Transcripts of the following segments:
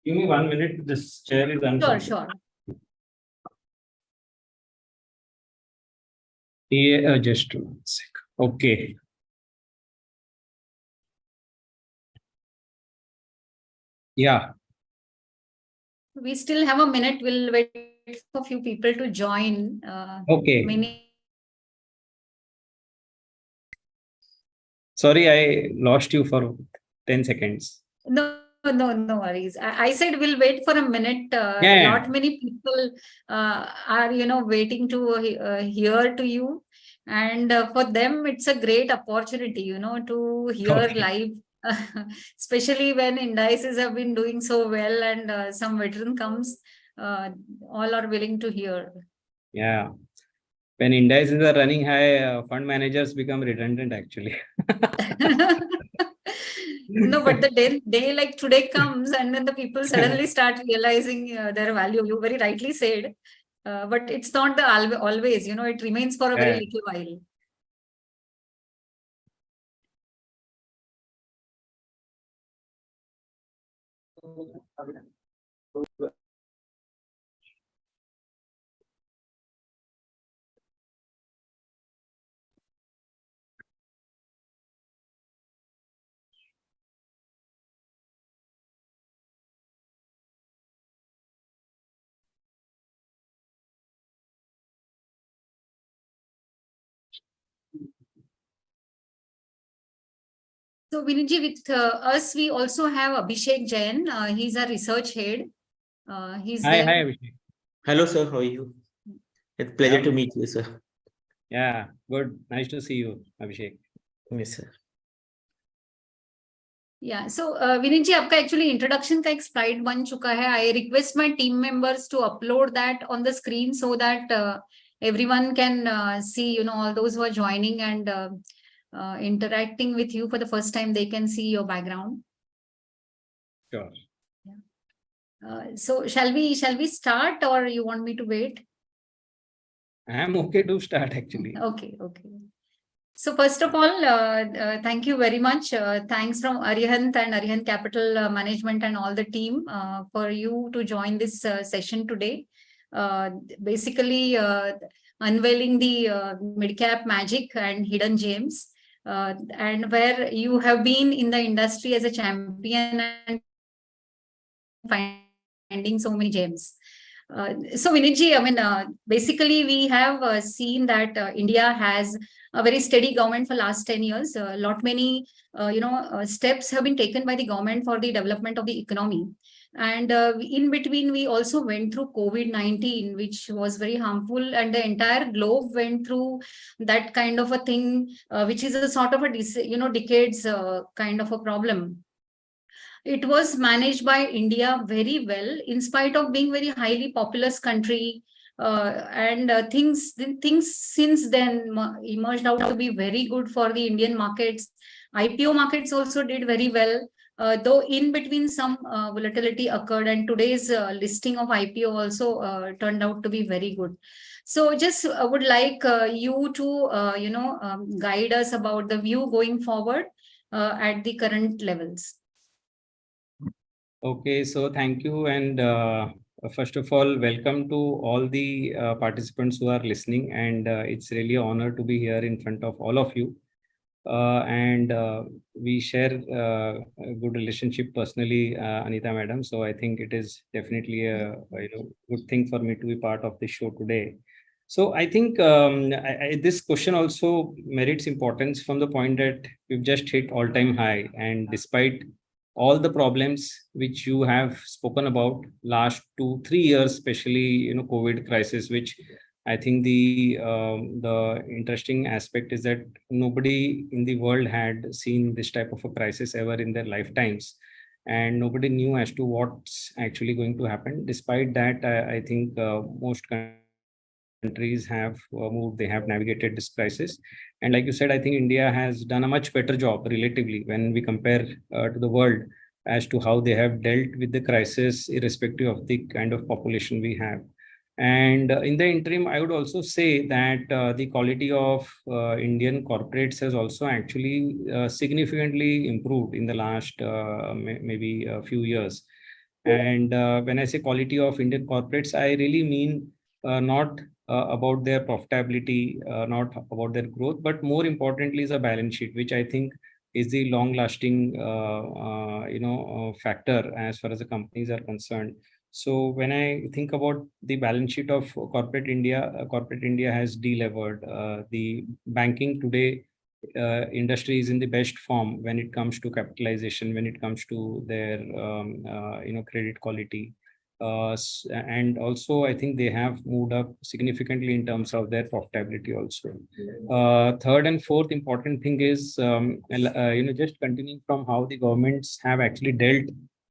Give me 1 minute. This chair is uncomfortable. Sure. Yeah, just 1 sec. Okay. Yeah. We still have a minute. We'll wait for a few people to join. Okay. Sorry, I lost you for 10 seconds. No worries. I said we'll wait for a minute. Yeah. Not many people are, waiting to hear to you. And for them, it's a great opportunity, to hear live, especially when indices have been doing so well and some veteran comes, all are willing to hear. Yeah. When indices are running high, fund managers become redundant actually. No, but the day like today comes and then the people suddenly start realizing their value. You very rightly said, but it's not the always, it remains for a very little while. So Vinitji, with us, we also have Abhishek Jain. He's a research head. He's Hi, there. Abhishek. Hello, sir. How are you? It's a pleasure to meet you, sir. Yeah, good. Nice to see you, Abhishek. Yes, sir. Yeah, so Vinit ji, आपका actually introduction का एक slide बन चुका है. I request my team members to upload that on the screen so that everyone can see, all those who are joining and interacting with you for the first time, they can see your background. Sure. Yeah. So shall we start or you want me to wait? I'm okay to start actually. Okay. So first of all, thank you very much. Thanks from Arihant and Arihant Capital Management and all the team for you to join this session today. Basically, unveiling the mid-cap magic and hidden gems, and where you have been in the industry as a champion and finding so many gems. So Vinitji, I mean, basically we have seen that India has a very steady government for last 10 years. Many steps have been taken by the government for the development of the economy. And in between, we also went through COVID-19, which was very harmful, and the entire globe went through that kind of a thing, which is a sort of a decades kind of a problem. It was managed by India very well, in spite of being very highly populous country. And things since then emerged out to be very good for the Indian markets. IPO markets also did very well, though in between some volatility occurred, and today's listing of IPO also turned out to be very good. So just would like you to guide us about the view going forward at the current levels. Okay, so thank you. And first of all, welcome to all the participants who are listening. And it's really an honor to be here in front of all of you. And we share a good relationship personally, Anita Madam. So I think it is definitely a good thing for me to be part of the show today. So I think this question also merits importance from the point that we've just hit all-time high. And despite all the problems which you have spoken about last 2-3 years, especially COVID crisis, which I think the interesting aspect is that nobody in the world had seen this type of a crisis ever in their lifetimes, and nobody knew as to what's actually going to happen. Despite that, I think most countries have moved, they have navigated this crisis. And like you said, I think India has done a much better job relatively when we compare to the world as to how they have dealt with the crisis, irrespective of the kind of population we have. And in the interim, I would also say that the quality of Indian corporates has also actually significantly improved in the last maybe a few years. And when I say quality of Indian corporates, I really mean not about their profitability, not about their growth, but more importantly is a balance sheet, which I think is the long-lasting, factor as far as the companies are concerned. So when I think about the balance sheet of corporate India has delevered. The banking today industry is in the best form when it comes to capitalization, when it comes to their credit quality. And also, I think they have moved up significantly in terms of their profitability also. Third and fourth important thing is, just continuing from how the governments have actually dealt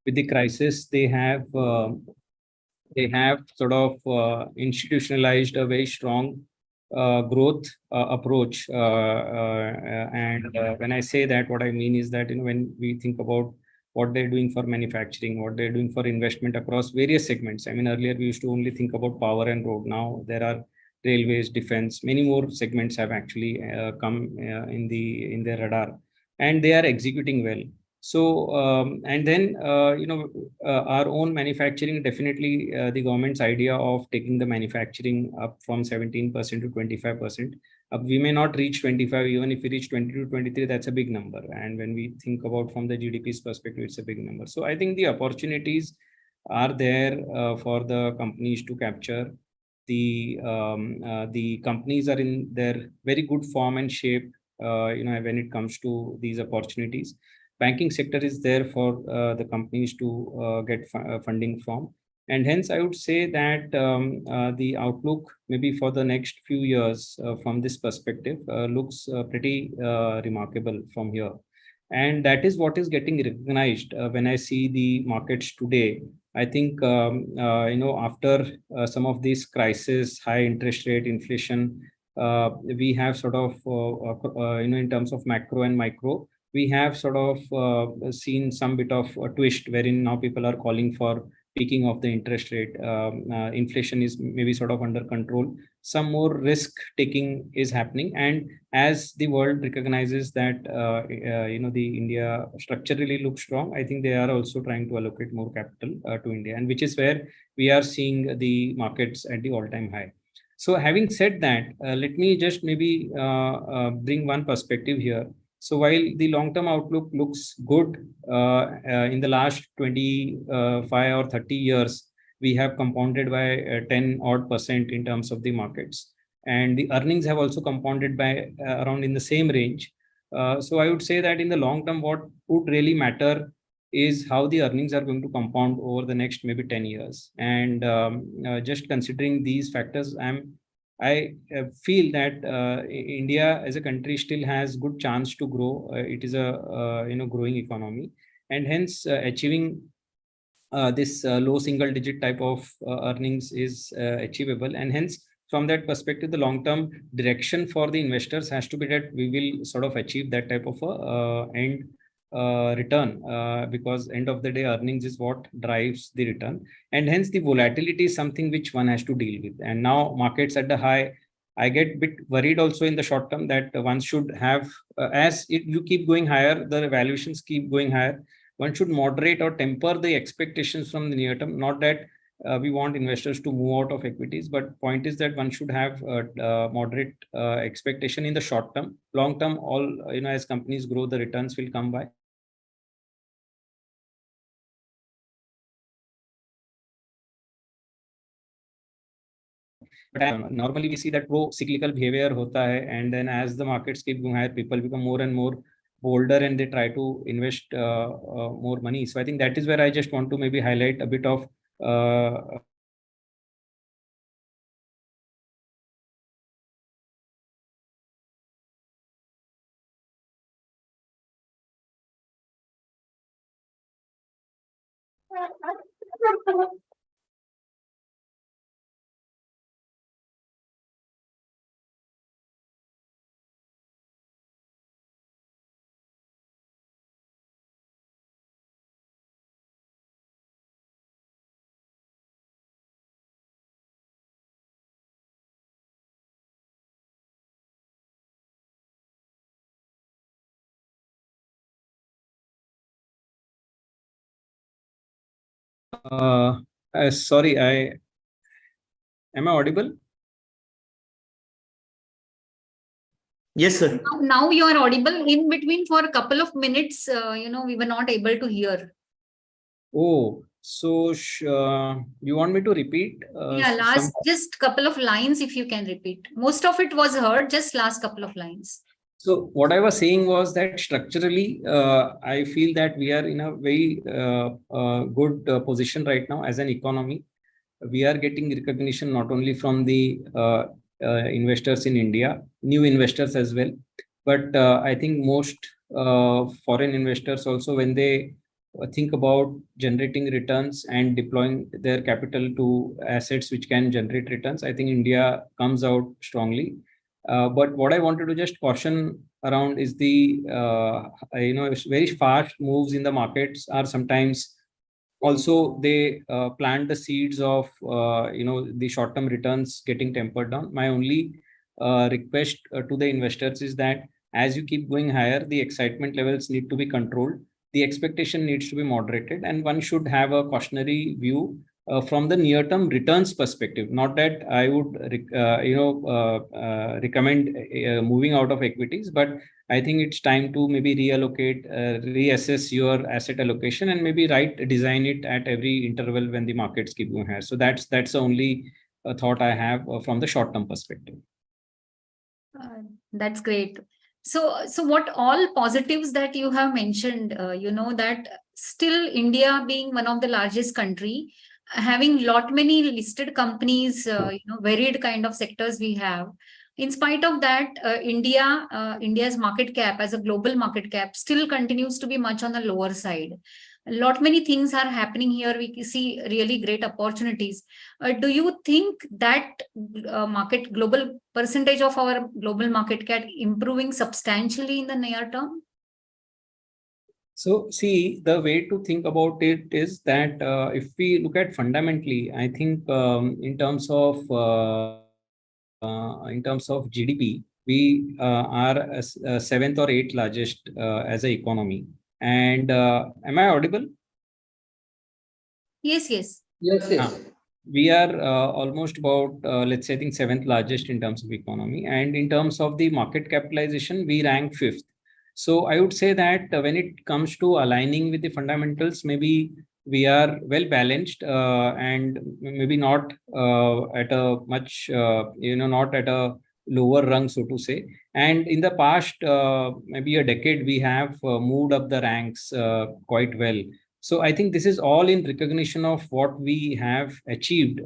with the crisis. They have sort of institutionalized a very strong growth approach. And when I say that, what I mean is that when we think about what they're doing for manufacturing, what they're doing for investment across various segments. I mean, earlier we used to only think about power and road. Now there are railways, defense, many more segments have actually come in their radar, and they are executing well. So, and then, our own manufacturing, definitely the government's idea of taking the manufacturing up from 17% to 25%. We may not reach 25, even if we reach 20 to 23, that's a big number. And when we think about from the GDP's perspective, it's a big number. So I think the opportunities are there for the companies to capture. The companies are in their very good form and shape, when it comes to these opportunities. Banking sector is there for the companies to get funding from. And hence, I would say that the outlook maybe for the next few years from this perspective looks pretty remarkable from here. And that is what is getting recognized when I see the markets today. I think, after some of these crises, high interest rate, inflation, we have sort of, in terms of macro and micro, we have sort of seen some bit of a twist wherein now people are calling for peaking of the interest rate. Inflation is maybe sort of under control. Some more risk taking is happening, and as the world recognizes that the India structurally looks strong, I think they are also trying to allocate more capital to India, and which is where we are seeing the markets at the all-time high. So having said that, let me just maybe bring one perspective here. So while the long-term outlook looks good, in the last 25 or 30 years, we have compounded by 10 odd percent in terms of the markets. And the earnings have also compounded by around in the same range. So I would say that in the long term, what would really matter is how the earnings are going to compound over the next maybe 10 years. And just considering these factors, I feel that India as a country still has good chance to grow. It is a growing economy, and hence achieving this low single digit type of earnings is achievable. And hence, from that perspective, the long term direction for the investors has to be that we will sort of achieve that type of end return, because end of the day, earnings is what drives the return. And hence the volatility is something which one has to deal with. And now markets at the high, I get a bit worried also in the short term that one should have, you keep going higher, the valuations keep going higher, one should moderate or temper the expectations from the near term. Not that we want investors to move out of equities, but point is that one should have moderate expectation in the short term. Long term, all, as companies grow, the returns will come by. But normally we see that pro-cyclical behavior hota hai, and then as the markets keep going higher, people become more and more bolder and they try to invest more money. So I think that is where I just want to maybe highlight a bit of Sorry, am I audible? Yes, sir. Now you are audible. In between for a couple of minutes, we were not able to hear. Oh, so you want me to repeat? Yeah, last just couple of lines if you can repeat. Most of it was heard, just last couple of lines. So what I was saying was that structurally, I feel that we are in a very good position right now as an economy. We are getting recognition not only from the investors in India, new investors as well, but I think most foreign investors also, when they think about generating returns and deploying their capital to assets which can generate returns, I think India comes out strongly. But what I wanted to just caution around is the very fast moves in the markets are sometimes also they plant the seeds of the short term returns getting tempered down. My only request to the investors is that as you keep going higher, the excitement levels need to be controlled, the expectation needs to be moderated, and one should have a cautionary view from the near term returns perspective. Not that I would recommend moving out of equities, but I think it's time to maybe reallocate, reassess your asset allocation, and maybe design it at every interval when the markets keep going higher. So that's the only thought I have from the short term perspective. That's great. So what all positives that you have mentioned, that still India being one of the largest country, having lot many listed companies, varied kind of sectors we have. In spite of that, India's market cap as a global market cap still continues to be much on the lower side. A lot many things are happening here. We see really great opportunities. Do you think that global percentage of our global market cap improving substantially in the near term? So see, the way to think about it is that if we look at fundamentally, I think in terms of GDP, we are seventh or eighth largest as an economy. And am I audible? Yes, yes. We are almost about, let's say, I think seventh largest in terms of economy. And in terms of the market capitalization, we rank fifth. So I would say that when it comes to aligning with the fundamentals, maybe we are well balanced and maybe not at a much, not at a lower rung, so to say. And in the past, maybe a decade, we have moved up the ranks quite well. So I think this is all in recognition of what we have achieved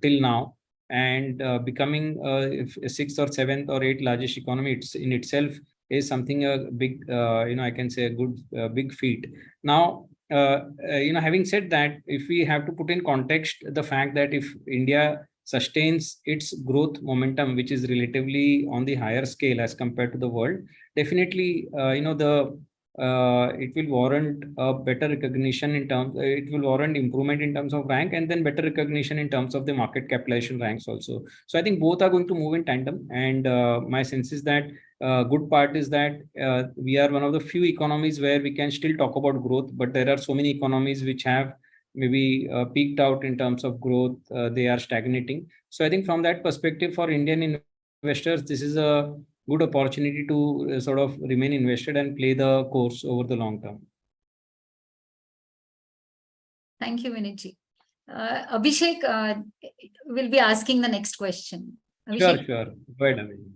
till now, and becoming a sixth or seventh or eighth largest economy in itself is something a big, I can say a good big feat. Now, having said that, if we have to put in context the fact that if India sustains its growth momentum, which is relatively on the higher scale as compared to the world, definitely, it will warrant a better recognition in terms, it will warrant improvement in terms of rank, and then better recognition in terms of the market capitalization ranks also. So I think both are going to move in tandem. And my sense is that good part is that we are one of the few economies where we can still talk about growth, but there are so many economies which have maybe peaked out in terms of growth. They are stagnating. So I think from that perspective, for Indian investors, this is a good opportunity to sort of remain invested and play the course over the long term. Thank you, Vinitji. Abhishek will be asking the next question. Abhishek? Sure. Go ahead, Abhishek.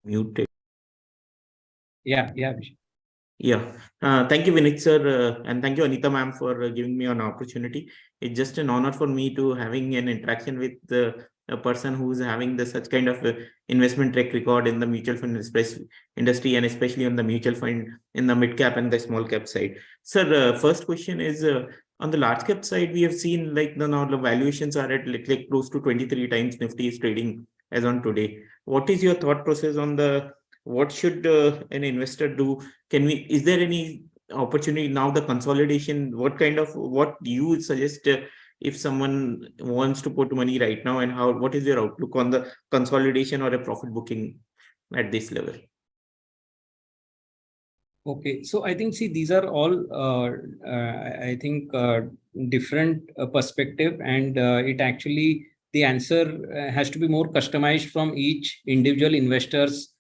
Muted. Yeah, Abhishek. Yeah. Thank you, Vinit sir, and thank you, Anita ma'am, for giving me an opportunity. It's just an honor for me to having an interaction with a person who is having such kind of investment track record in the mutual fund industry, and especially on the mutual fund in the mid cap and the small cap side. Sir, first question is on the large cap side, we have seen like now the valuations are at like close to 23 times Nifty is trading as on today. What is your thought process on what should an investor do? Is there any opportunity now, the consolidation? What you would suggest if someone wants to put money right now, and what is your outlook on the consolidation or a profit booking at this level? So see, the way to think about it is that if we look at fundamentally, I think in terms of GDP, we are Okay, so I think, see, these are all, I think, different perspective, and it actually, the answer has to be more customized from each individual investor's,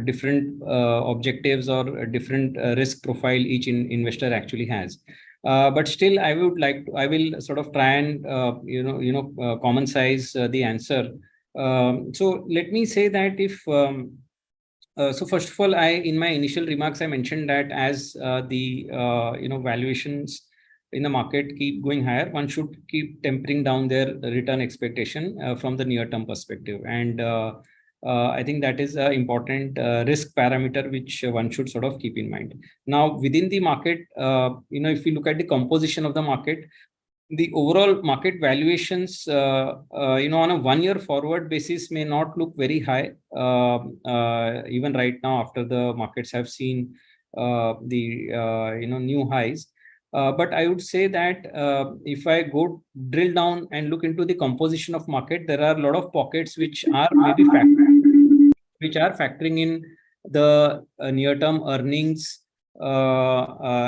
different objectives or a different risk profile each investor actually has. But still, I will sort of try and, common size the answer. So let me say that if, so first of all, in my initial remarks, I mentioned that as the valuations in the market keep going higher, one should keep tempering down their return expectation from the near-term perspective, and I think that is an important risk parameter which one should sort of keep in mind. Now, within the market, if you look at the composition of the market, the overall market valuations, on a 1 year forward basis may not look very high, even right now after the markets have seen the new highs. But I would say that if I go drill down and look into the composition of market, there are a lot of pockets which are maybe factoring in the near-term earnings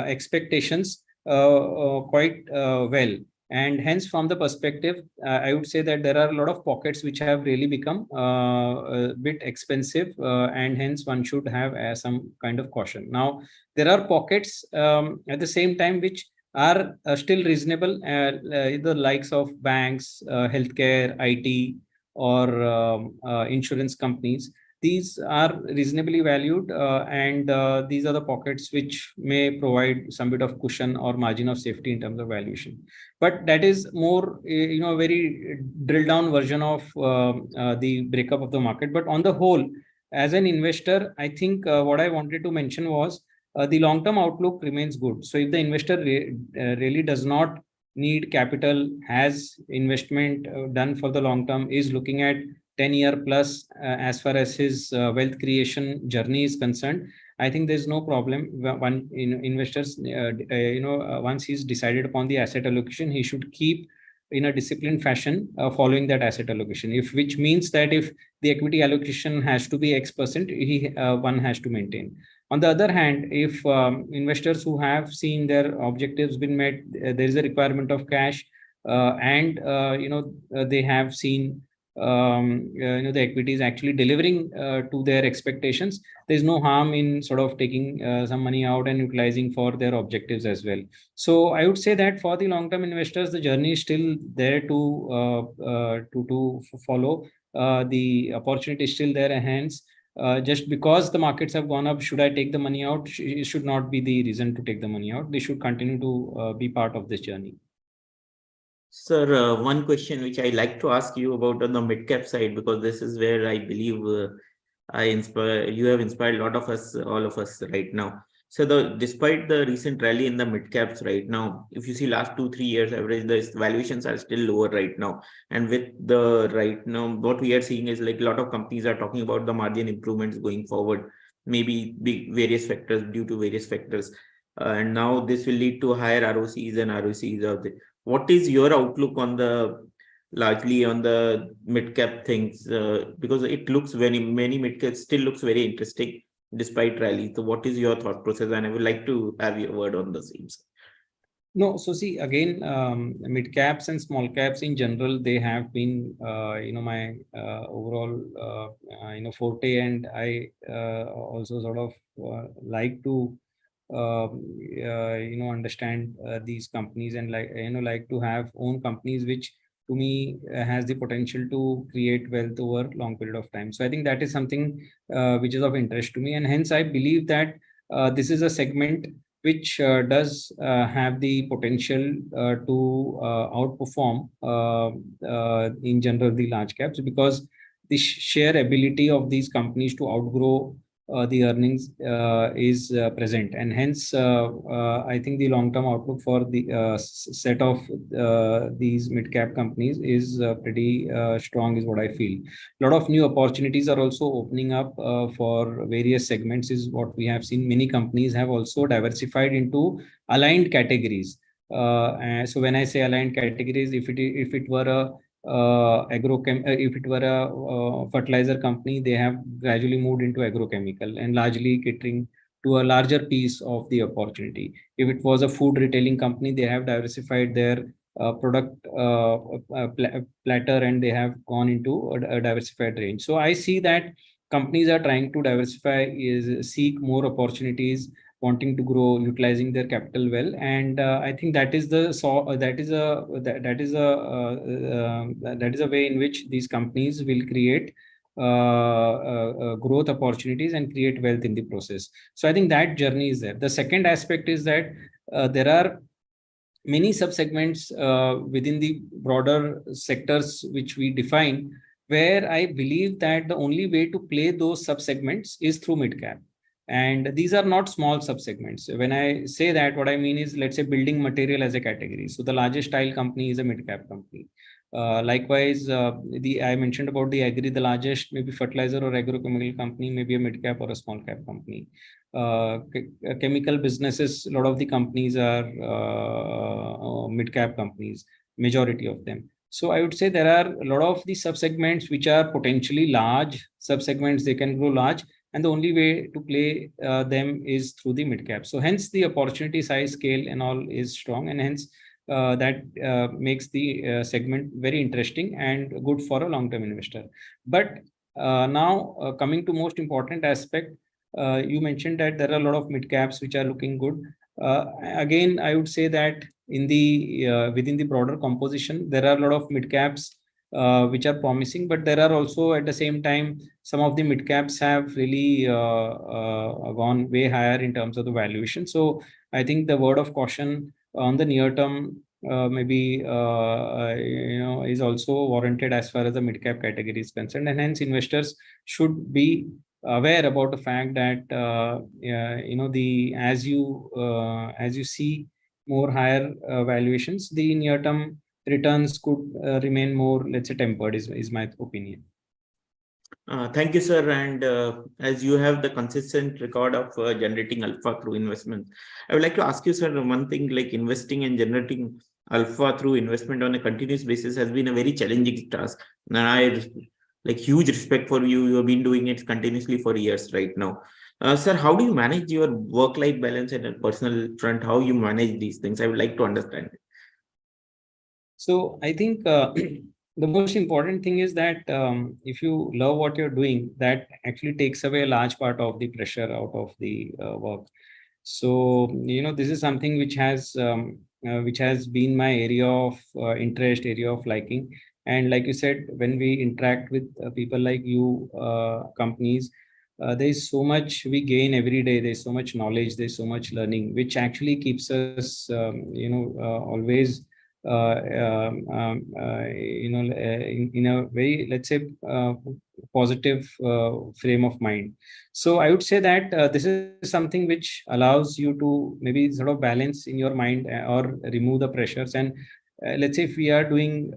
expectations quite well. And hence, from the perspective, I would say that there are a lot of pockets which have really become a bit expensive, and hence one should have some kind of caution. Now, there are pockets at the same time which are still reasonable, the likes of banks, healthcare, IT, or insurance companies. These are reasonably valued, and these are the pockets which may provide some bit of cushion or margin of safety in terms of valuation. But that is more, a very drill down version of the breakup of the market. But on the whole, as an investor, I think what I wanted to mention was the long-term outlook remains good. So if the investor really does not need capital, has investment done for the long term, is looking at 10-year plus as far as his wealth creation journey is concerned, I think there's no problem. One investors, once he's decided upon the asset allocation, he should keep in a disciplined fashion following that asset allocation. Which means that if the equity allocation has to be X%, one has to maintain. On the other hand, if investors who have seen their objectives been met, there is a requirement of cash, and they have seen the equity is actually delivering to their expectations, there's no harm in sort of taking some money out and utilizing for their objectives as well. So I would say that for the long-term investors, the journey is still there to follow. The opportunity is still there, and hence, just because the markets have gone up, should I take the money out? It should not be the reason to take the money out. They should continue to be part of this journey. Sir, one question which I like to ask you about on the mid-cap side, because this is where I believe you have inspired a lot of us, all of us right now. So despite the recent rally in the mid-caps right now, if you see last 2-3 years average, the valuations are still lower right now. And with the right now, what we are seeing is like a lot of companies are talking about the margin improvements going forward, maybe various factors due to various factors. And now this will lead to higher ROCs and ROCs of the. What is your outlook on largely on the mid-cap things? Because it looks many mid-caps still looks very interesting despite rally. So what is your thought process? And I would like to have your word on the same. No, so see, again, mid caps and small caps in general, they have been, my overall, forte, and I also sort of like to, understand these companies, and like to have own companies which to me has the potential to create wealth over long period of time. So I think that is something which is of interest to me, and hence I believe that this is a segment which does have the potential to outperform in general the large caps, because the sheer ability of these companies to outgrow the earnings is present, and hence I think the long-term outlook for the set of these mid-cap companies is pretty strong, is what I feel. A lot of new opportunities are also opening up for various segments, is what we have seen. Many companies have also diversified into aligned categories. So when I say aligned categories, if it were a agrochem. If it were a fertilizer company, they have gradually moved into agrochemical and largely catering to a larger piece of the opportunity. If it was a food retailing company, they have diversified their product platter, and they have gone into a diversified range. So I see that companies are trying to diversify, is seek more opportunities, wanting to grow, utilizing their capital well, and I think that is the that is a way in which these companies will create growth opportunities and create wealth in the process. So I think that journey is there. The second aspect is that there are many subsegments within the broader sectors which we define, where I believe that the only way to play those subsegments is through mid cap. And these are not small subsegments. When I say that, what I mean is, let's say building material as a category. So the largest tile company is a mid cap company. Likewise, I mentioned about the agri, the largest maybe fertilizer or agrochemical company, maybe a mid cap or a small cap company. Chemical businesses, a lot of the companies are mid cap companies, majority of them. So I would say there are a lot of the subsegments which are potentially large subsegments. They can grow large, and the only way to play them is through the mid cap. So hence the opportunity size, scale and all is strong, and hence that makes the segment very interesting and good for a long-term investor. But now coming to most important aspect, you mentioned that there are a lot of mid caps which are looking good. Again, I would say that in the within the broader composition, there are a lot of mid caps which are promising, but there are also at the same time some of the mid caps have really gone way higher in terms of the valuation. So I think the word of caution on the near term maybe is also warranted as far as the mid cap category is concerned, and hence investors should be aware about the fact that as you see more higher valuations, the near term returns could remain more, let's say, tempered, is my opinion. Thank you, sir. And as you have the consistent record of generating alpha through investment, I would like to ask you, sir, one thing, like investing and generating alpha through investment on a continuous basis has been a very challenging task. And I like huge respect for you. You have been doing it continuously for years right now. Sir, how do you manage your work-life balance and a personal front? How you manage these things? I would like to understand. So I think the most important thing is that if you love what you're doing, that actually takes away a large part of the pressure out of the work. So this is something which has been my area of interest, area of liking. And like you said, when we interact with people like you, companies, there is so much we gain every day. There's so much knowledge, there's so much learning, which actually keeps us always in a very, let's say, positive frame of mind. So I would say that this is something which allows you to maybe sort of balance in your mind or remove the pressures. And let's say if we are doing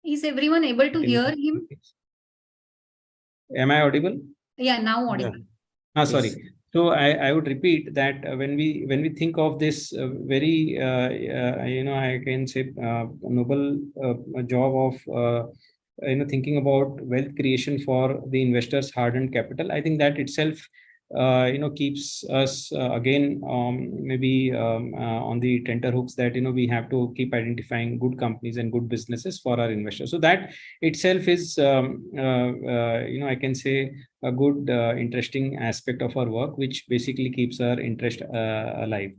Is everyone able to hear him? Am I audible? Yeah, now audible. Yeah. Sorry. So I would repeat that when we think of this very I can say noble job of thinking about wealth creation for the investors' hard-earned capital, I think that itself keeps us again maybe on the tenterhooks that we have to keep identifying good companies and good businesses for our investors. So that itself is I can say a good interesting aspect of our work, which basically keeps our interest alive.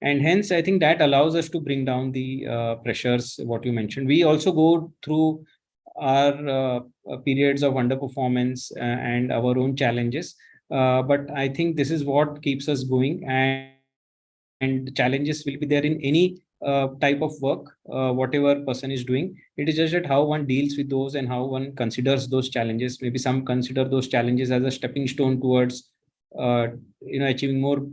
And hence I think that allows us to bring down the pressures, what you mentioned. We also go through our periods of underperformance and our own challenges, but I think this is what keeps us going, and the challenges will be there in any type of work, whatever person is doing. It is just that how one deals with those and how one considers those challenges. Maybe some consider those challenges as a stepping stone towards achieving more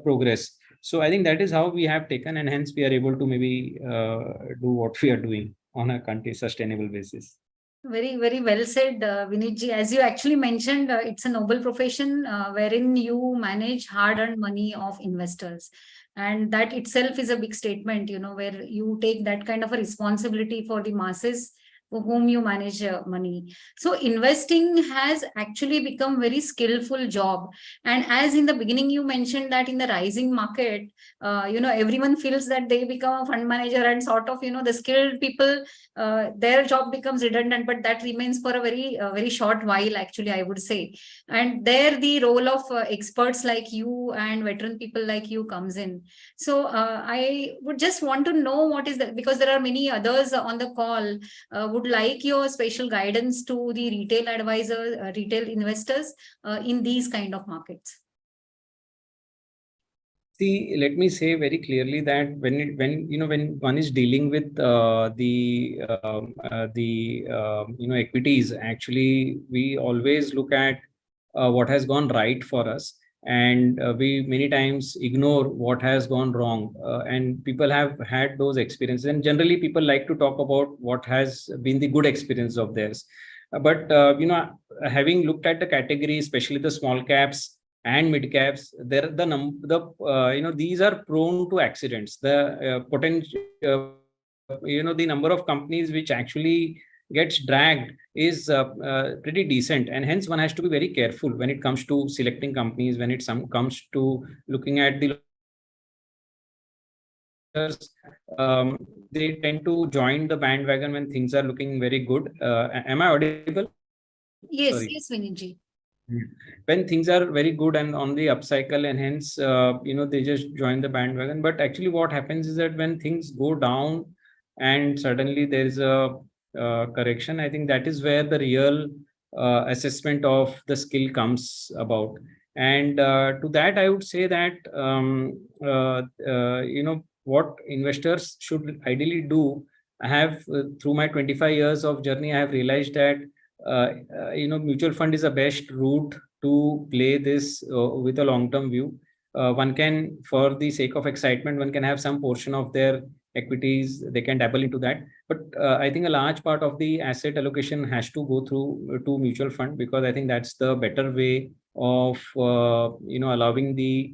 progress. So I think that is how we have taken, and hence we are able to maybe do what we are doing on a sustainable basis. Very, very well said, Vinitji. As you actually mentioned, it's a noble profession wherein you manage hard-earned money of investors. And that itself is a big statement, where you take that kind of a responsibility for the masses for whom you manage money. So investing has actually become very skillful job. And as in the beginning, you mentioned that in the rising market, everyone feels that they become a fund manager and sort of, the skilled people, their job becomes redundant, but that remains for a very short while, actually, I would say. And there the role of experts like you and veteran people like you comes in. So I would just want to know what is that, because there are many others on the call, would like your special guidance to the retail advisors, retail investors in these kind of markets. See, let me say very clearly that when one is dealing with equities, actually we always look at what has gone right for us, and we many times ignore what has gone wrong. And people have had those experiences, and generally people like to talk about what has been the good experience of theirs. But having looked at the category, especially the small caps and mid caps, there these are prone to accidents. The potential, the number of companies which actually gets dragged is pretty decent, and hence one has to be very careful when it comes to selecting companies, when it comes to looking at the they tend to join the bandwagon when things are looking very good. Am I audible? Yes, Sorry. yes, Vinitji. When things are very good and on the upcycle, and hence they just join the bandwagon. But actually what happens is that when things go down and suddenly there is a correction, I think that is where the real assessment of the skill comes about. And to that I would say that what investors should ideally do. I have through my 25 years of journey, I have realized that mutual fund is the best route to play this with a long-term view. One can, for the sake of excitement, one can have some portion of their equities, they can dabble into that. But I think a large part of the asset allocation has to go through to mutual fund, because I think that's the better way of allowing the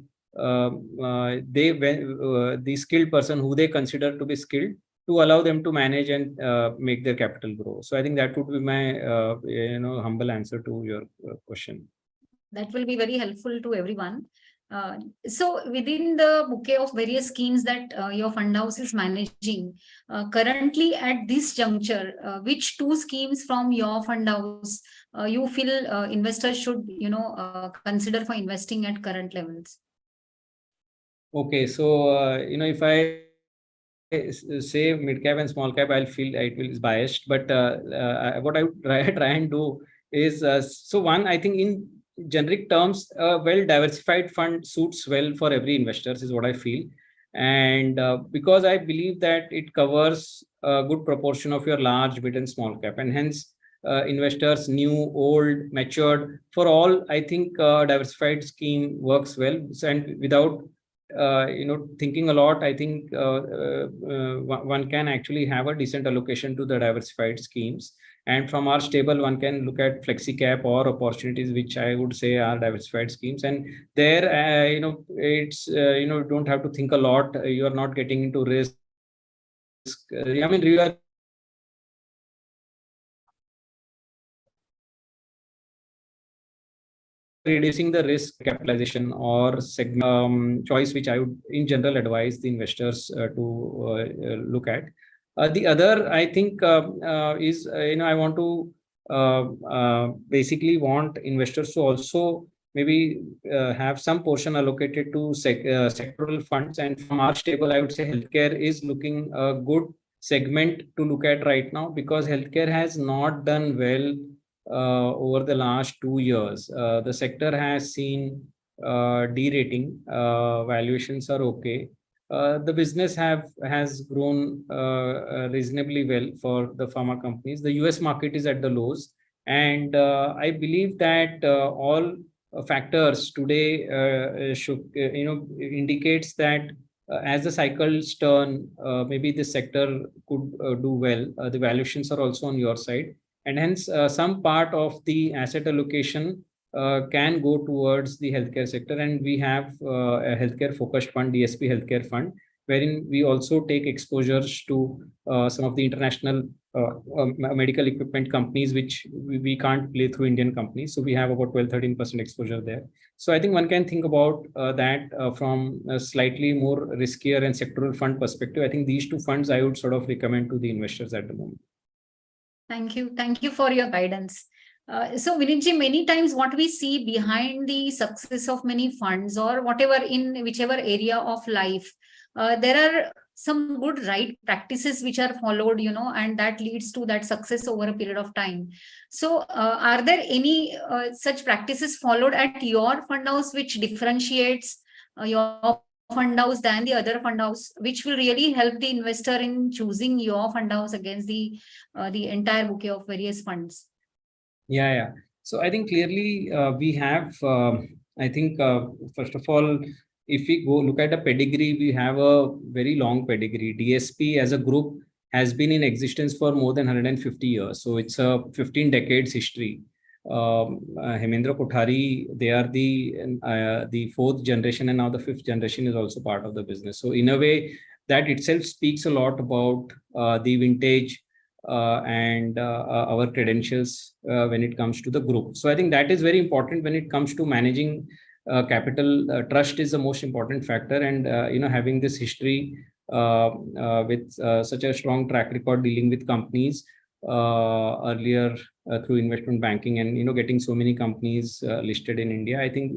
the skilled person who they consider to be skilled, to allow them to manage and make their capital grow. So I think that would be my humble answer to your question. That will be very helpful to everyone. So within the bouquet of various schemes that your fund house is managing, currently at this juncture, which two schemes from your fund house you feel investors should consider for investing at current levels? Okay, so if I say mid cap and small cap, I'll feel it is biased. But what I would try and do is so one, I think in generic terms, a well diversified fund suits well for every investors is what I feel. And because I believe that it covers a good proportion of your large, mid, and small cap, and hence investors, new, old, matured, for all, I think diversified scheme works well. So, and without thinking a lot, I think one can actually have a decent allocation to the diversified schemes. And from our stable, one can look at flexi cap or opportunities, which I would say are diversified schemes. And there, it's don't have to think a lot. You are not getting into risk. I mean, you are reducing the risk capitalization or segment choice, which I would in general advise the investors to look at. The other, I think, is I want to basically want investors to also maybe have some portion allocated to sectoral funds. And from our stable, I would say healthcare is looking a good segment to look at right now, because healthcare has not done well over the last 2 years. The sector has seen derating. Valuations are okay. The business has grown reasonably well for the pharma companies. The US market is at the lows, and I believe that all factors today should indicates that as the cycles turn, maybe this sector could do well. The valuations are also on your side. and hence some part of the asset allocation can go towards the healthcare sector. And we have a healthcare focused fund, DSP Healthcare Fund, wherein we also take exposures to some of the international medical equipment companies, which we can't play through Indian companies. So we have about 12-13% exposure there. So I think one can think about that from a slightly more riskier and sectoral fund perspective. I think these two funds I would sort of recommend to the investors at the moment. Thank you. Thank you for your guidance. So Vinitji, many times what we see behind the success of many funds or whatever in whichever area of life, there are some good right practices which are followed, and that leads to that success over a period of time. So are there any such practices followed at your fund house which differentiates your fund house than the other fund house, which will really help the investor in choosing your fund house against the entire bouquet of various funds? Yeah. So I think clearly we have, I think, first of all, if we go look at the pedigree, we have a very long pedigree. DSP as a group has been in existence for more than 150 years. So it's a 15 decades history. Hemendra Kothari, they are the fourth generation, and now the fifth generation is also part of the business. So in a way, that itself speaks a lot about the vintage and our credentials when it comes to the group. So I think that is very important when it comes to managing capital. Trust is the most important factor, and having this history with such a strong track record dealing with companies earlier through investment banking, and getting so many companies listed in India, I think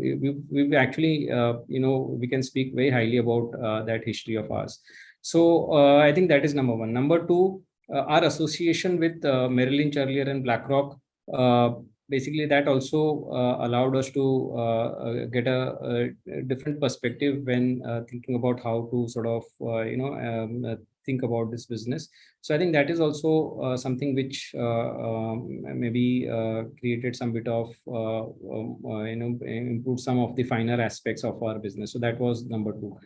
we've actually we can speak very highly about that history of ours. So I think that is number one. Number two, our association with Merrill Lynch earlier and BlackRock, basically that also allowed us to get a different perspective when thinking about how to sort of think about this business. So I think that is also something which maybe created some bit of improved some of the finer aspects of our business. So that was number two.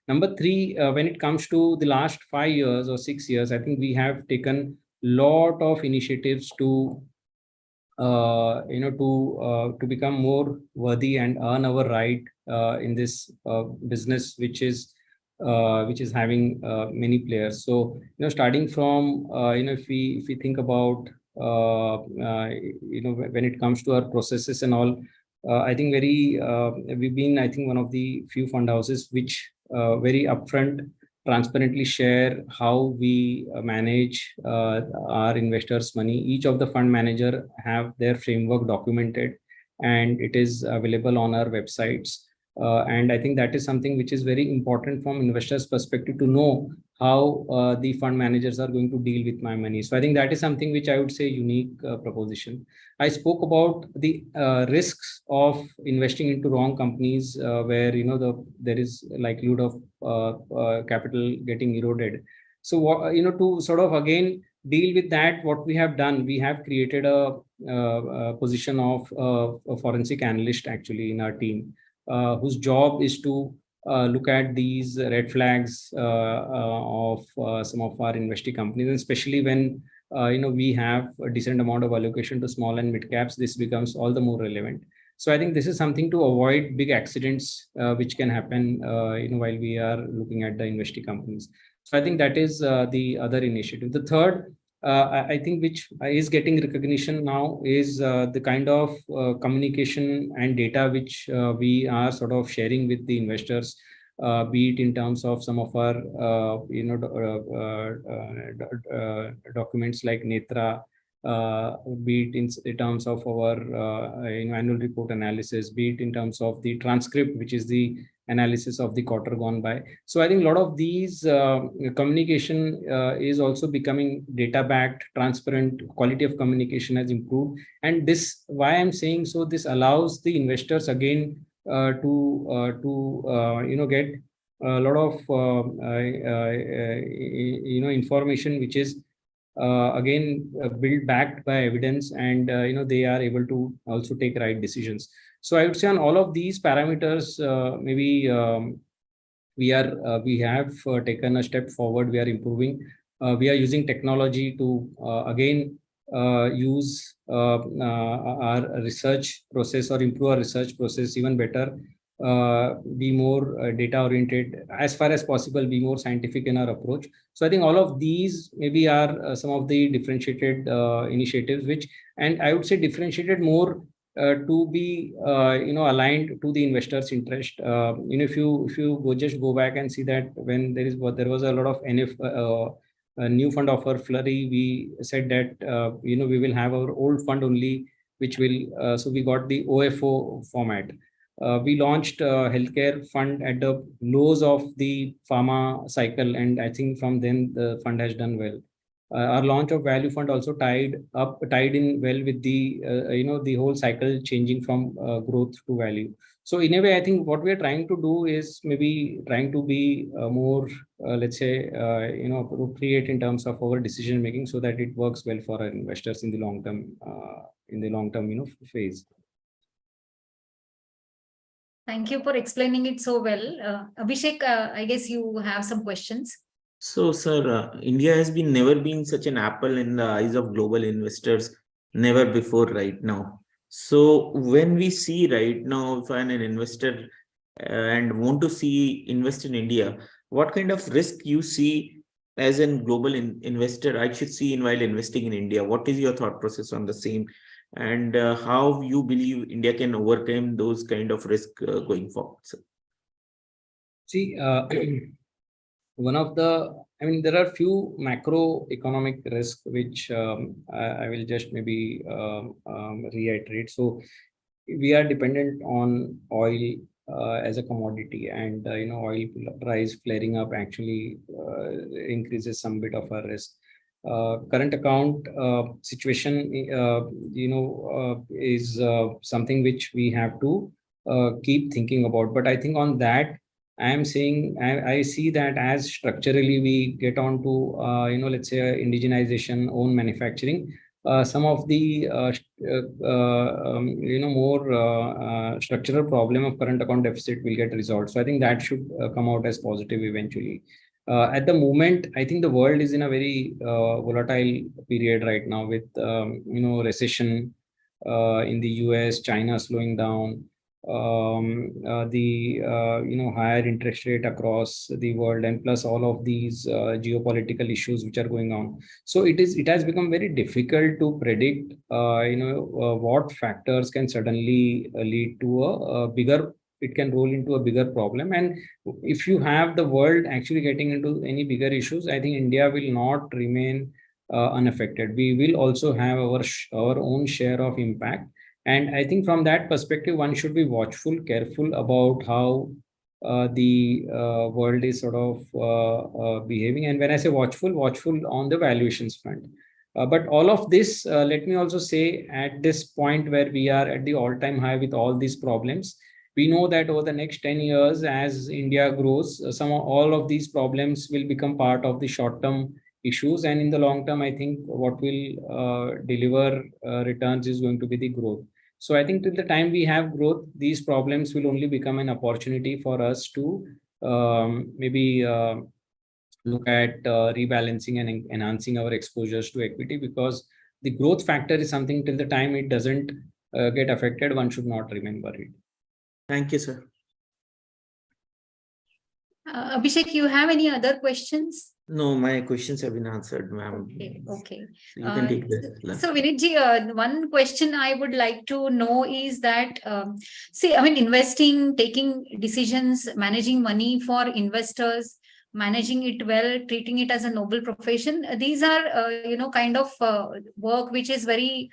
Number three, when it comes to the last 5 years or 6 years, I think we have taken lot of initiatives to to become more worthy and earn our right in this business, which is having many players. So starting from if we think about when it comes to our processes and all, I think we've been, I think, one of the few fund houses which very upfront transparently share how we manage our investors' money. Each of the fund manager have their framework documented, and it is available on our websites. And I think that is something which is very important from investors' perspective to know how the fund managers are going to deal with my money. So I think that is something which I would say unique proposition. I spoke about the risks of investing into wrong companies where there is likelihood of capital getting eroded. So to sort of again deal with that, what we have done, we have created a position of a forensic analyst actually in our team, whose job is to look at these red flags of some of our investee companies, and especially when we have a decent amount of allocation to small and mid caps, this becomes all the more relevant. So I think this is something to avoid big accidents which can happen while we are looking at the investee companies. So I think that is the other initiative. The third, I think, which is getting recognition now is the kind of communication and data which we are sort of sharing with the investors, be it in terms of some of our documents like Netra, be it in terms of our annual report analysis, be it in terms of the transcript, which is the analysis of the quarter gone by. So I think a lot of these communication is also becoming data backed, transparent. Quality of communication has improved, and this, why I'm saying so, this allows the investors again to get a lot of information which is again built backed by evidence, and they are able to also take right decisions. So I would say on all of these parameters, maybe we have taken a step forward. We are improving. We are using technology to again use our research process or improve our research process even better, be more data oriented as far as possible, be more scientific in our approach. So I think all of these maybe are some of the differentiated initiatives, which, and I would say differentiated more to be aligned to the investors' interest. If you go back and see that when there was a lot of a new fund offer flurry, we said that we will have our old fund only, which will so we got the OFO format. We launched healthcare fund at the lows of the pharma cycle, and I think from then the fund has done well. Our launch of value fund also tied in well with the the whole cycle changing from growth to value. So in a way, I think what we are trying to do is maybe trying to be more, let's say, appropriate in terms of our decision making, so that it works well for our investors in the long term, phase. Thank you for explaining it so well. Abhishek, I guess you have some questions. So, sir, India has never been such an apple in the eyes of global investors, never before right now. So, when we see right now, if I'm an investor and want to invest in India, what kind of risk you see as a global investor I should see while investing in India? What is your thought process on the same, and how you believe India can overcome those kind of risk going forward, sir? See, one of the, I mean, there are few macroeconomic risks which I will just maybe reiterate. So we are dependent on oil as a commodity, and oil price flaring up actually increases some bit of our risk. Current account situation, is something which we have to keep thinking about. But I think on that, I see that as structurally we get on to, let's say indigenization, own manufacturing, some of the, more structural problem of current account deficit will get resolved. So I think that should come out as positive eventually. At the moment, I think the world is in a very volatile period right now with, recession in the US, China slowing down, the higher interest rate across the world, and plus all of these geopolitical issues which are going on. So it has become very difficult to predict what factors can suddenly lead to a bigger, it can roll into a bigger problem. And if you have the world actually getting into any bigger issues, I think India will not remain unaffected. We will also have our own share of impact. And I think from that perspective, one should be watchful, careful about how the world is sort of behaving. And when I say watchful on the valuations front. But all of this, let me also say, at this point where we are at the all-time high with all these problems, we know that over the next 10 years, as India grows, all of these problems will become part of the short-term issues. And in the long term, I think what will deliver returns is going to be the growth. So I think till the time we have growth, these problems will only become an opportunity for us to maybe look at rebalancing and enhancing our exposures to equity, because the growth factor is something, till the time it doesn't get affected, one should not remain worried. Thank you, sir. Abhishek, you have any other questions? No, my questions have been answered, ma'am. Okay. So you can take this. So Vinitji, one question I would like to know is that, see, I mean, investing, taking decisions, managing money for investors, managing it well, treating it as a noble profession, these are, kind of work which is very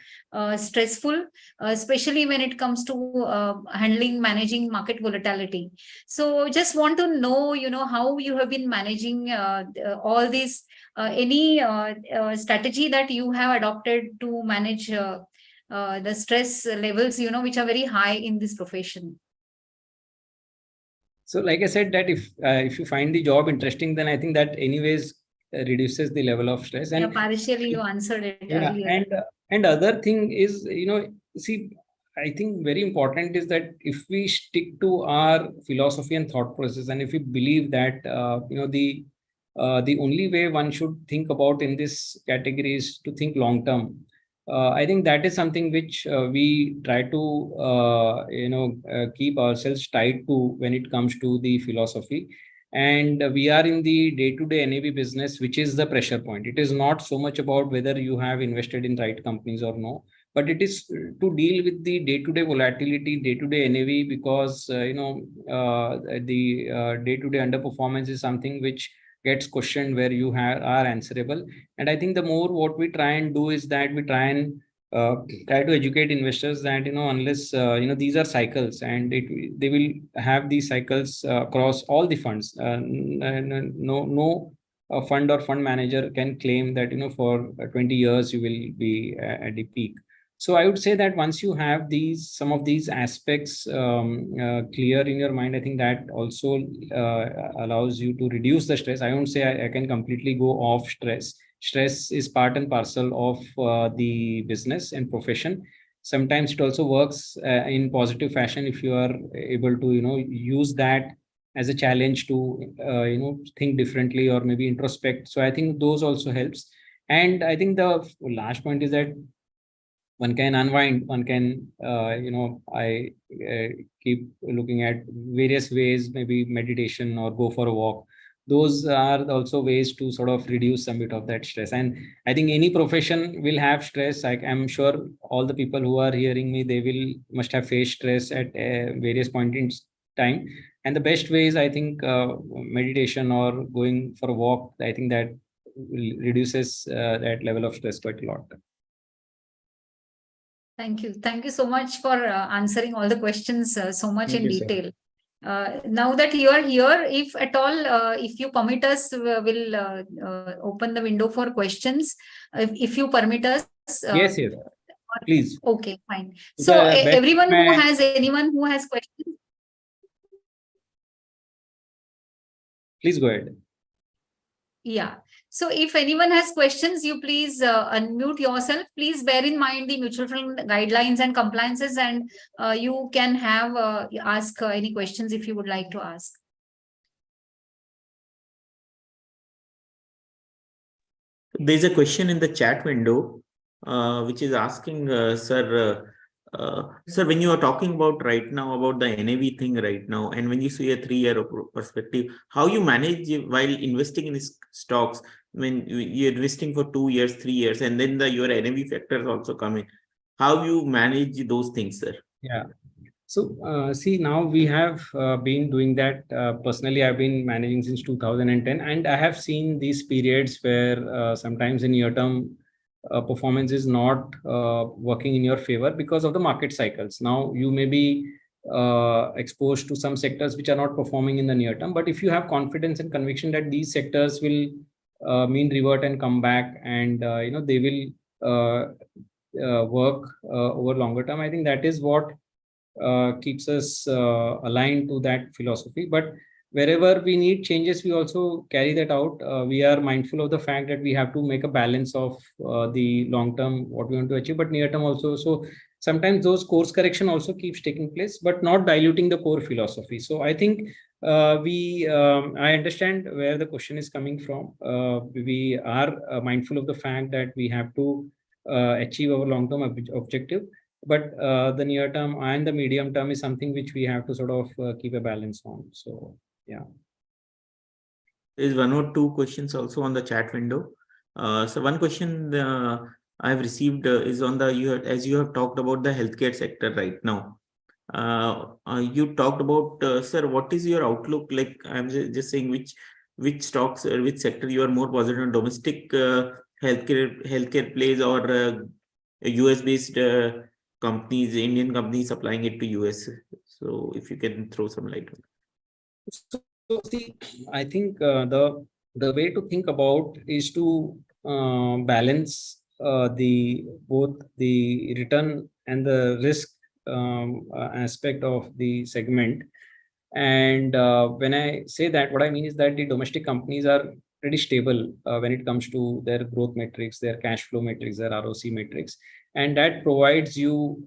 stressful, especially when it comes to handling, managing market volatility. So just want to know, how you have been managing all these, any strategy that you have adopted to manage the stress levels, which are very high in this profession. So like I said, that if you find the job interesting, then I think that anyways reduces the level of stress. And partially you answered it earlier. And other thing is, see, I think very important is that if we stick to our philosophy and thought process, and if we believe that the only way one should think about in this category is to think long term. I think that is something which we try to keep ourselves tied to when it comes to the philosophy. And we are in the day-to-day NAV business, which is the pressure point. It is not so much about whether you have invested in right companies or no, but it is to deal with the day-to-day volatility, day-to-day NAV, because the day-to-day underperformance is something which gets questioned where you are answerable. And I think the more what we try and do is that we try and try to educate investors that unless these are cycles, and they will have these cycles across all the funds. No fund or fund manager can claim that for 20 years you will be at the peak. So I would say that once you have some of these aspects clear in your mind, I think that also allows you to reduce the stress. I won't say I can completely go off stress. Stress is part and parcel of the business and profession. Sometimes it also works in positive fashion if you are able to use that as a challenge to think differently or maybe introspect. So I think those also helps. And I think the last point is that one can unwind, one can I keep looking at various ways, maybe meditation or go for a walk. Those are also ways to sort of reduce some bit of that stress. And I think any profession will have stress. I'm sure all the people who are hearing me, they will must have faced stress at various points in time. And the best way is, I think, meditation or going for a walk. I think that reduces that level of stress quite a lot. Thank you. Thank you so much for answering all the questions so much in detail. Now that you are here, if at all, if you permit us, we'll open the window for questions. If you permit us. Yes, please. Okay, fine. So anyone who has questions. Please go ahead. Yeah. So if anyone has questions, you please unmute yourself. Please bear in mind the mutual fund guidelines and compliances, and you can have ask any questions if you would like to ask. There's a question in the chat window, which is asking, sir, when you are talking about right now about the NAV thing right now, and when you see a 3-year perspective, how you manage while investing in stocks, when you're investing for 2 years, 3 years, and then your NAV factors also come in, how you manage those things, sir? Yeah. So see, now we have been doing that. Personally, I've been managing since 2010, and I have seen these periods where sometimes in near term performance is not working in your favor because of the market cycles. Now you may be exposed to some sectors which are not performing in the near term, but if you have confidence and conviction that these sectors will mean revert and come back, and they will work over longer term, I think that is what keeps us aligned to that philosophy. But wherever we need changes, we also carry that out. We are mindful of the fact that we have to make a balance of the long term, what we want to achieve, but near term also. So sometimes those course correction also keeps taking place, but not diluting the core philosophy. So I think I understand where the question is coming from. We are mindful of the fact that we have to achieve our long term objective. But the near term and the medium term is something which we have to sort of keep a balance on. So, yeah. There's 1 or 2 questions also on the chat window. So one question I've received is on as you have talked about the healthcare sector right now. You talked about, sir, what is your outlook? Like, I'm just saying which stocks or which sector you are more positive on, domestic healthcare plays or US based companies, Indian companies supplying it to US. So if you can throw some light on that. So see, I think the way to think about is to balance both the return and the risk aspect of the segment. And when I say that, what I mean is that the domestic companies are pretty stable when it comes to their growth metrics, their cash flow metrics, their ROC metrics, and that provides you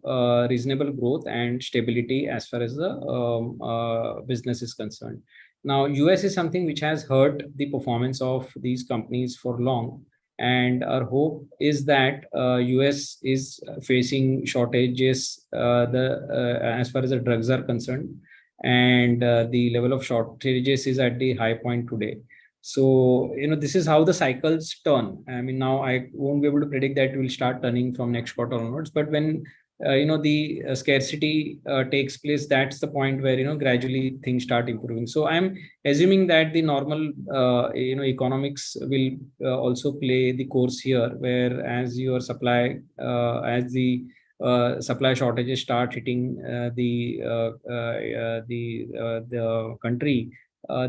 reasonable growth and stability as far as the business is concerned. Now, US is something which has hurt the performance of these companies for long, And our hope is that US is facing shortages as far as the drugs are concerned, and the level of shortages is at the high point today. So, this is how the cycles turn. I mean, now I won't be able to predict that it will start turning from next quarter onwards, but when the scarcity takes place, that's the point where gradually things start improving. So I'm assuming that the normal economics will also play the course here, where as your supply as the supply shortages start hitting the country,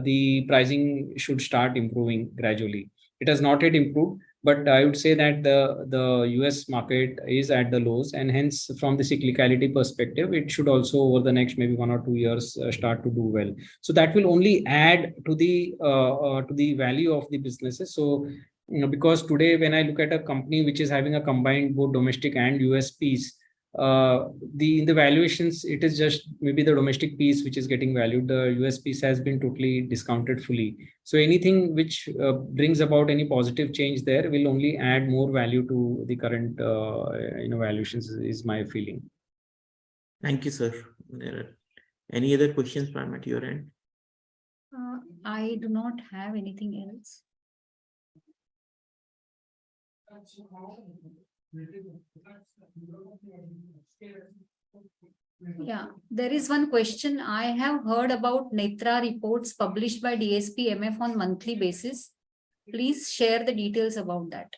the pricing should start improving gradually. It has not yet improved, but I would say that the US market is at the lows, and hence from the cyclicality perspective, it should also over the next maybe 1 or 2 years start to do well. So that will only add to the value of the businesses. So because today when I look at a company which is having a combined both domestic and US piece, in the valuations, it is just maybe the domestic piece which is getting valued. The US piece has been totally discounted fully. So anything which brings about any positive change there will only add more value to the current valuations, is my feeling. Thank you, sir. Any other questions, ma'am, at your end? I do not have anything else. Yeah, there is one question. I have heard about Netra reports published by DSP MF on monthly basis. Please share the details about that.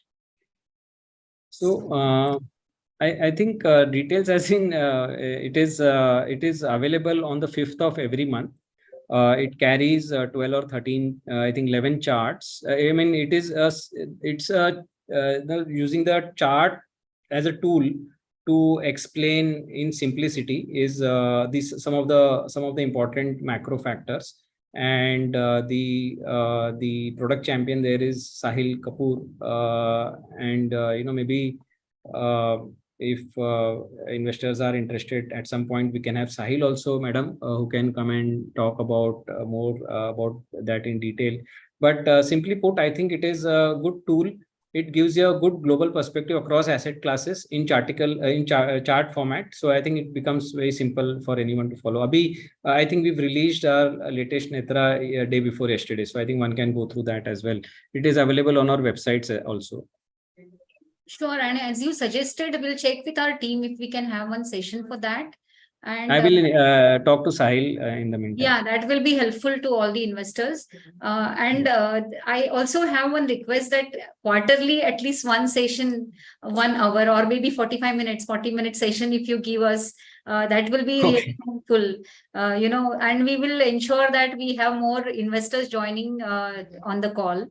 So I think details as in it is available on the 5th of every month. It carries 12 or 13, I think 11 charts. I mean, it's using the chart as a tool to explain in simplicity is some of the important macro factors. And the product champion there is Sahil Kapoor, and maybe if investors are interested, at some point we can have Sahil also, madam, who can come and talk about more about that in detail. But simply put, I think it is a good tool. It gives you a good global perspective across asset classes in chart format. So I think it becomes very simple for anyone to follow. Abhi, I think we've released our latest Netra day before yesterday. So I think one can go through that as well. It is available on our websites also. Sure, and as you suggested, we'll check with our team if we can have one session for that. And I will talk to Sahil in the meantime. Yeah, that will be helpful to all the investors. I also have one request that quarterly, at least one session, 1 hour or maybe 45 minutes, 40-minute session, if you give us, that will be really helpful. And we will ensure that we have more investors joining on the call.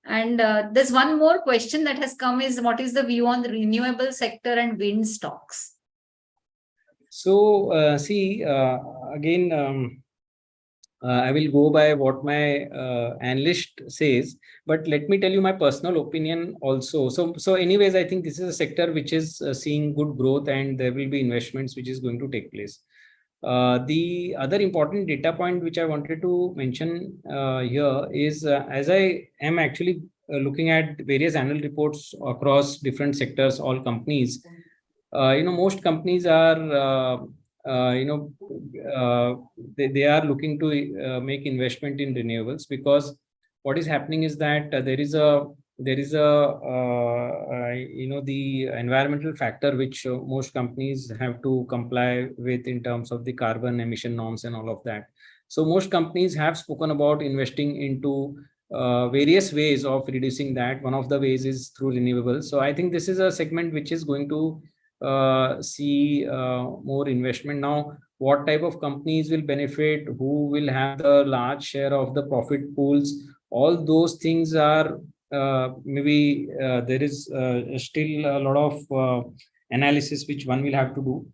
And there's one more question that has come is, what is the view on the renewable sector and wind stocks? So see, again, I will go by what my analyst says, but let me tell you my personal opinion also. So anyways, I think this is a sector which is seeing good growth, and there will be investments which is going to take place. The other important data point which I wanted to mention here is as I am actually looking at various annual reports across different sectors, all companies, most companies are, they are looking to make investment in renewables, because what is happening is that there is a the environmental factor which most companies have to comply with in terms of the carbon emission norms and all of that. So most companies have spoken about investing into various ways of reducing that. One of the ways is through renewables. So I think this is a segment which is going to see more investment. Now, what type of companies will benefit, who will have the large share of the profit pools, all those things are maybe there is still a lot of analysis which one will have to do.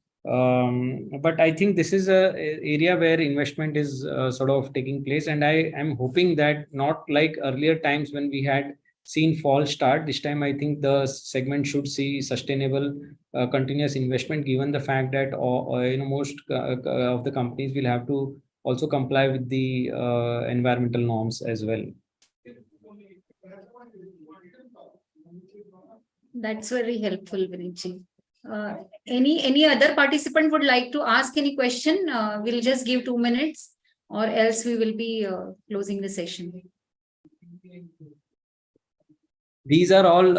But I think this is a area where investment is sort of taking place, and I am hoping that not like earlier times when we had seen fall start, this time I think the segment should see sustainable continuous investment, given the fact that most of the companies will have to also comply with the environmental norms as well. That's very helpful, Vinitji. Any other participant would like to ask any question? We'll just give 2 minutes, or else we will be closing the session. These are all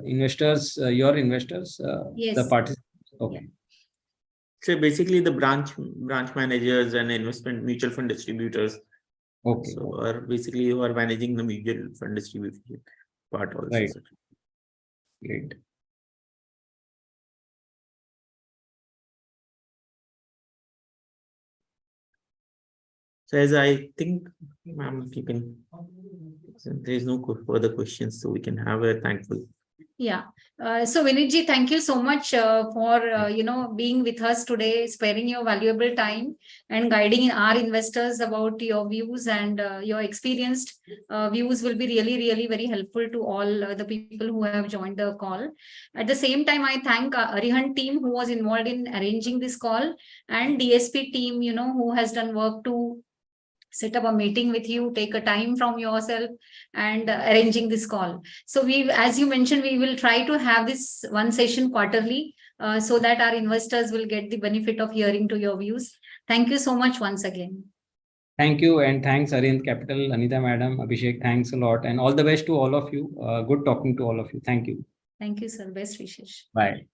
investors, your investors, Yes. the participants. Okay. Yeah. So basically the branch managers and investment mutual fund distributors. Okay. So are basically who are managing the mutual fund distribution part also. Right. Sir. Great. So as I think, ma'am, you can, there is no further questions, so we can have a thankful. Yeah. So Vinitji, thank you so much for being with us today, sparing your valuable time and guiding our investors about your views, and your experienced views will be really, really very helpful to all the people who have joined the call. At the same time, I thank Arihant team who was involved in arranging this call, and DSP team, who has done work to set up a meeting with you, take a time from yourself, and arranging this call. So as you mentioned, we will try to have this one session quarterly so that our investors will get the benefit of hearing to your views. Thank you so much once again. Thank you, and thanks Arihant Capital, Anita Madam, Abhishek, thanks a lot, and all the best to all of you. Good talking to all of you. Thank you. Thank you, sir. Best wishes. Bye.